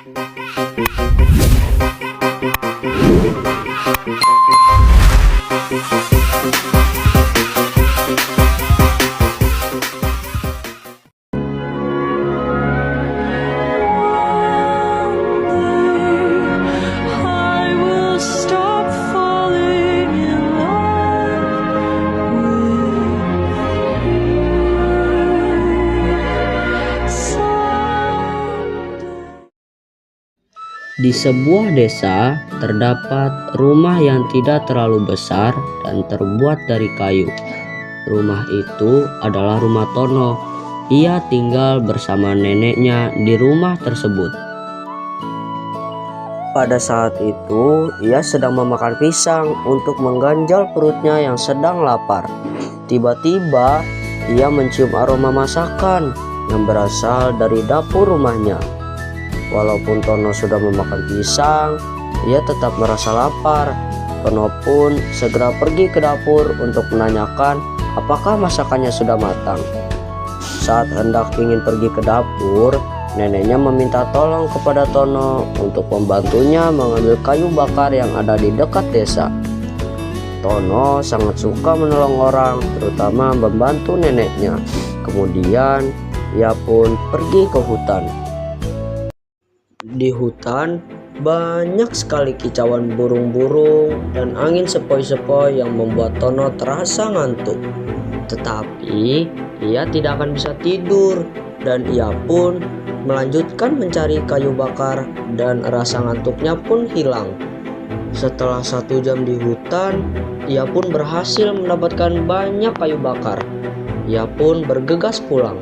I will stop falling in love with you someday. Di sebuah desa terdapat rumah yang tidak terlalu besar dan terbuat dari kayu. Rumah itu adalah rumah Tono. Ia tinggal bersama neneknya di rumah tersebut. Pada saat itu, ia sedang memakan pisang untuk mengganjal perutnya yang sedang lapar. Tiba-tiba, ia mencium aroma masakan yang berasal dari dapur rumahnya. Walaupun Tono sudah memakan pisang, ia tetap merasa lapar. Tono pun segera pergi ke dapur untuk menanyakan apakah masakannya sudah matang. Saat hendak ingin pergi ke dapur, neneknya meminta tolong kepada Tono untuk membantunya mengambil kayu bakar yang ada di dekat desa. Tono sangat suka menolong orang, terutama membantu neneknya. Kemudian, ia pun pergi ke hutan. Di hutan, banyak sekali kicauan burung-burung dan angin sepoi-sepoi yang membuat Tono terasa ngantuk. Tetapi ia tidak akan bisa tidur dan ia pun melanjutkan mencari kayu bakar dan rasa ngantuknya pun hilang. Setelah 1 jam di hutan, ia pun berhasil mendapatkan banyak kayu bakar. Ia pun bergegas pulang.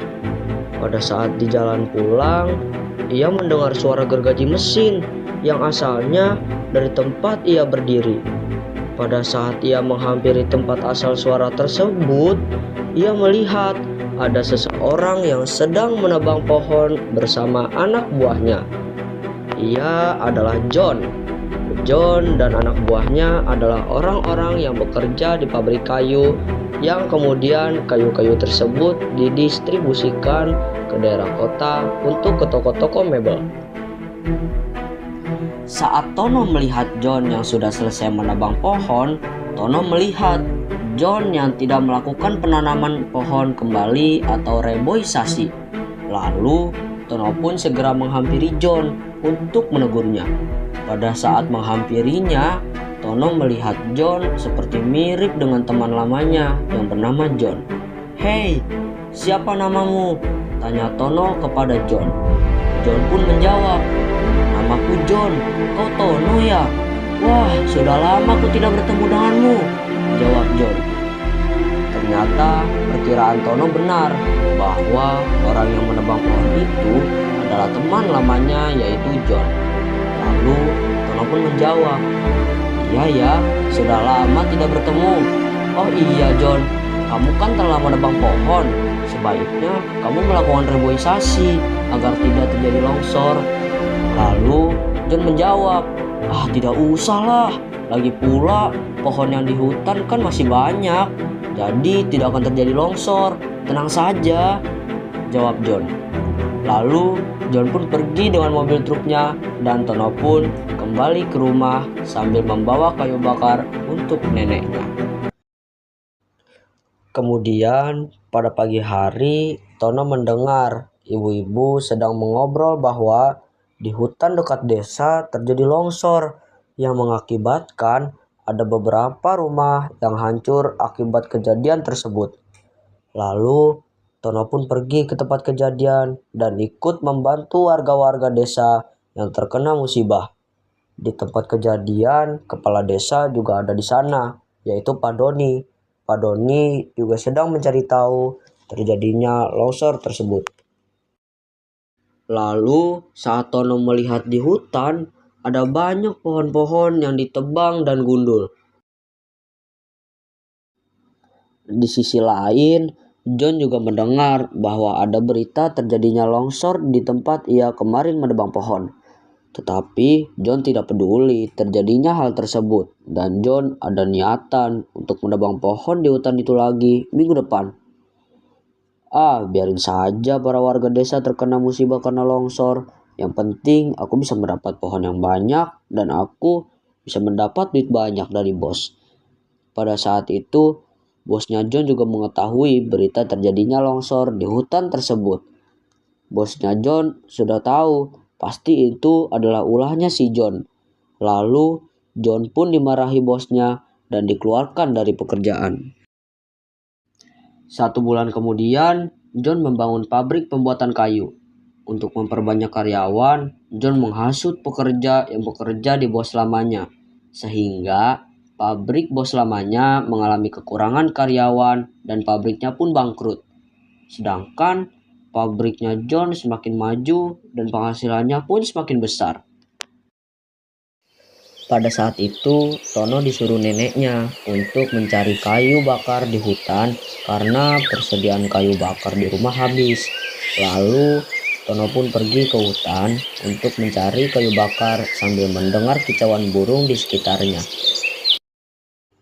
Pada saat di jalan pulang, ia mendengar suara gergaji mesin yang asalnya dari tempat ia berdiri. Pada saat ia menghampiri tempat asal suara tersebut, ia melihat ada seseorang yang sedang menebang pohon bersama anak buahnya. Ia adalah John. John dan anak buahnya adalah orang-orang yang bekerja di pabrik kayu, yang kemudian kayu-kayu tersebut didistribusikan ke daerah kota untuk ke toko-toko mebel. Saat Tono melihat John yang sudah selesai menebang pohon, Tono melihat John yang tidak melakukan penanaman pohon kembali atau reboisasi. Lalu Tono pun segera menghampiri John untuk menegurnya. Pada saat menghampirinya, Tono melihat John seperti mirip dengan teman lamanya yang bernama John. "Hei, siapa namamu?" tanya Tono kepada John. John pun menjawab, "Namaku John, kau Tono ya? Wah, sudah lama aku tidak bertemu denganmu," jawab John. Ternyata perkiraan Tono benar bahwa orang yang menebang pohon itu adalah teman lamanya, yaitu John. Lalu Tono pun menjawab, "Iya ya, sudah lama tidak bertemu." "Oh iya John, kamu kan telah menebang pohon. Sebaiknya kamu melakukan reboisasi agar tidak terjadi longsor." Lalu John menjawab, "Tidak usahlah. Lagi pula pohon yang di hutan kan masih banyak. Jadi tidak akan terjadi longsor. Tenang saja," jawab John. Lalu John pun pergi dengan mobil truknya dan Tono pun kembali ke rumah sambil membawa kayu bakar untuk neneknya. Kemudian pada pagi hari, Tono mendengar ibu-ibu sedang mengobrol bahwa di hutan dekat desa terjadi longsor yang mengakibatkan ada beberapa rumah yang hancur akibat kejadian tersebut. Lalu Tono pun pergi ke tempat kejadian dan ikut membantu warga-warga desa yang terkena musibah. Di tempat kejadian, kepala desa juga ada di sana, yaitu Pak Doni. Pak Doni juga sedang mencari tahu terjadinya longsor tersebut. Lalu saat Tono melihat di hutan, ada banyak pohon-pohon yang ditebang dan gundul. Di sisi lain, John juga mendengar bahwa ada berita terjadinya longsor di tempat ia kemarin menebang pohon. Tetapi John tidak peduli terjadinya hal tersebut, dan John ada niatan untuk menebang pohon di hutan itu lagi minggu depan. Biarin saja para warga desa terkena musibah karena longsor. Yang penting aku bisa mendapat pohon yang banyak dan aku bisa mendapat duit banyak dari bos. Pada saat itu, bosnya John juga mengetahui berita terjadinya longsor di hutan tersebut. Bosnya John sudah tahu pasti itu adalah ulahnya si John. Lalu John pun dimarahi bosnya dan dikeluarkan dari pekerjaan. 1 bulan kemudian, John membangun pabrik pembuatan kayu. Untuk memperbanyak karyawan, John menghasut pekerja yang bekerja di bos lamanya, sehingga pabrik bos lamanya mengalami kekurangan karyawan dan pabriknya pun bangkrut. Sedangkan pabriknya John semakin maju dan penghasilannya pun semakin besar. Pada saat itu, Tono disuruh neneknya untuk mencari kayu bakar di hutan karena persediaan kayu bakar di rumah habis. Lalu, Tono pun pergi ke hutan untuk mencari kayu bakar sambil mendengar kicauan burung di sekitarnya.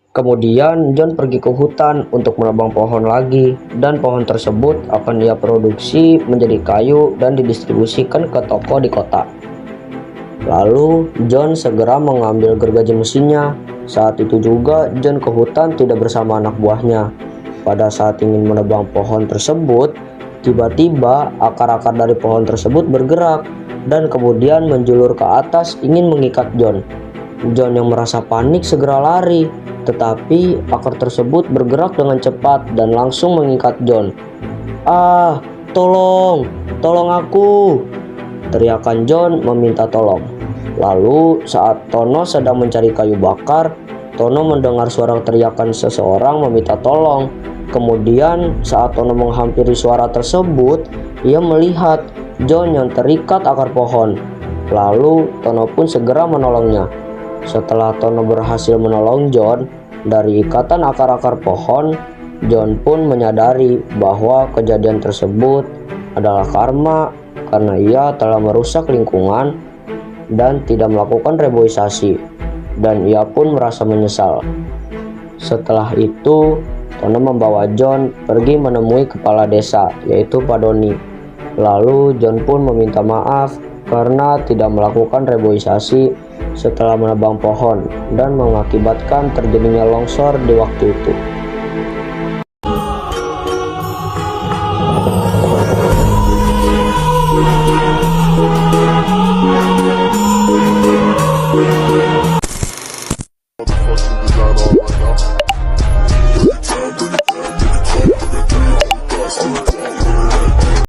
Kemudian John pergi ke hutan untuk menebang pohon lagi, dan pohon tersebut akan dia produksi menjadi kayu dan didistribusikan ke toko di kota. Lalu John segera mengambil gergaji mesinnya. Saat itu juga John ke hutan tidak bersama anak buahnya. Pada saat ingin menebang pohon tersebut, tiba-tiba akar-akar dari pohon tersebut bergerak dan kemudian menjulur ke atas ingin mengikat John. John yang merasa panik segera lari, tetapi akar tersebut bergerak dengan cepat dan langsung mengikat John. "Ah, tolong aku!" teriakan John meminta tolong. Lalu saat Tono sedang mencari kayu bakar, Tono mendengar suara teriakan seseorang meminta tolong. Kemudian saat Tono menghampiri suara tersebut, ia melihat John yang terikat akar pohon. Lalu Tono pun segera menolongnya. Setelah Tono berhasil menolong John dari ikatan akar-akar pohon, John pun menyadari bahwa kejadian tersebut adalah karma karena ia telah merusak lingkungan dan tidak melakukan reboisasi, dan ia pun merasa menyesal. Setelah itu, Tono membawa John pergi menemui kepala desa, yaitu Pak Doni. Lalu John pun meminta maaf karena tidak melakukan reboisasi setelah menebang pohon dan mengakibatkan terjadinya longsor di waktu itu.